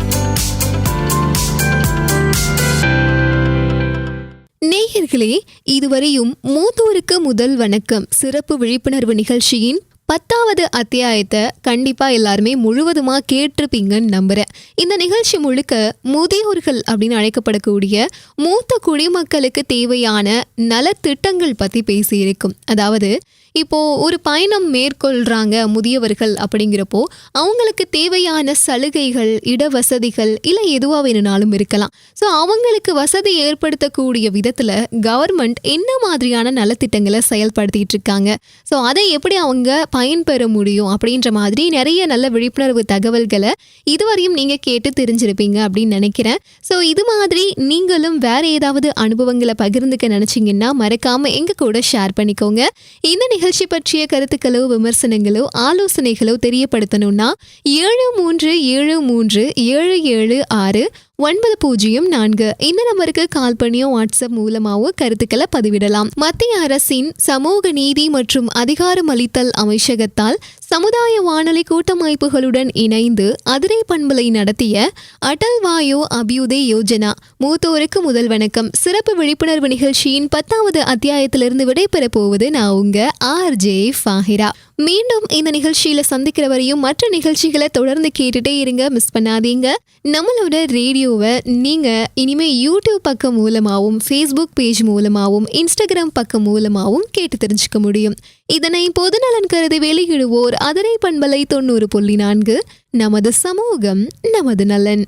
நேயர்கள் நேயர்களே, இதுவரையும் மூத்தோருக்கு முதல் வணக்கம் சிறப்பு விழிப்புணர்வு நிகழ்ச்சியின் 10வது அத்தியாயத்தை கண்டிப்பா எல்லாருமே முழுவதுமா கேட்டிருப்பீங்கன்னு நம்புறேன். இந்த நிகழ்ச்சி முழுக்க முதியோர்கள் அப்படின்னு அழைக்கப்படக்கூடிய மூத்த குடிமக்களுக்கு தேவையான நலத்திட்டங்கள் பத்தி பேசியிருக்கும். அதாவது இப்போ ஒரு பயணம் மேற்கொள்றாங்க முதியவர்கள் அப்படிங்கிறப்போ அவங்களுக்கு தேவையான சலுகைகள், இடவசதிகள் இல்லை எதுவாக வேணும்னாலும் இருக்கலாம். ஸோ அவங்களுக்கு வசதி ஏற்படுத்தக்கூடிய விதத்தில் கவர்மெண்ட் என்ன மாதிரியான நலத்திட்டங்களை செயல்படுத்திட்டு இருக்காங்க, ஸோ அதை எப்படி அவங்க பயன்பெற முடியும் அப்படின்ற மாதிரி நிறைய நல்ல விழிப்புணர்வு தகவல்களை இதுவரையும் நீங்கள் கேட்டு தெரிஞ்சிருப்பீங்க அப்படின்னு நினைக்கிறேன். ஸோ இது மாதிரி நீங்களும் வேற ஏதாவது அனுபவங்களை பகிர்ந்துக்க நினச்சிங்கன்னா மறக்காமல் எங்கள் கூட ஷேர் பண்ணிக்கோங்க. இந்த நிகழ்ச்சி பற்றிய கருத்துக்களோ விமர்சனங்களோ ஆலோசனைகளோ தெரியப்படுத்தணும்னா 7337769004 இந்த நம்பருக்கு கால் பண்ணியோ வாட்ஸ்அப் மூலமாவோ கருத்துக்களை பதிவிடலாம். மத்திய அரசின் சமூக நீதி மற்றும் அதிகாரமளித்தல் அமைச்சகத்தால் சமுதாய வானொலி கூட்டமைப்புகளுடன் இணைந்து அதிரை பண்பலை நடத்திய அடல் வாயோ அபியுதய் யோஜனா மூத்தோருக்கு முதல் வணக்கம் சிறப்பு விழிப்புணர்வு நிகழ்ச்சியின் 10வது அத்தியாயத்திலிருந்து விடைபெற போவது நான் உங்க ஆர்ஜே ஃபாஹிரா. மீண்டும் இந்த நிகழ்ச்சியில சந்திக்கிற வரையும் மற்ற நிகழ்ச்சிகளை தொடர்ந்து கேட்டுட்டே இருங்க, மிஸ் பண்ணாதீங்க. நம்மளோட ரேடியோவை நீங்க இனிமே யூடியூப் பக்கம் மூலமாகவும் ஃபேஸ்புக் பேஜ் மூலமாகவும் இன்ஸ்டாகிராம் பக்கம் மூலமாகவும் கேட்டு தெரிஞ்சுக்க முடியும். இதனை பொதுநலன் கருதி வெளியிடுவோர் அதிரை பண்பலை 90.4. நமது சமூகம் நமது நலன்.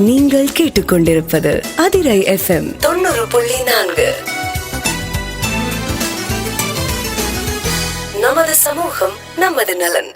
நீங்கள் கேட்டுக்கொண்டிருப்பது அதிரை FM 90.4. நமது சமூகம் நமது நலன்.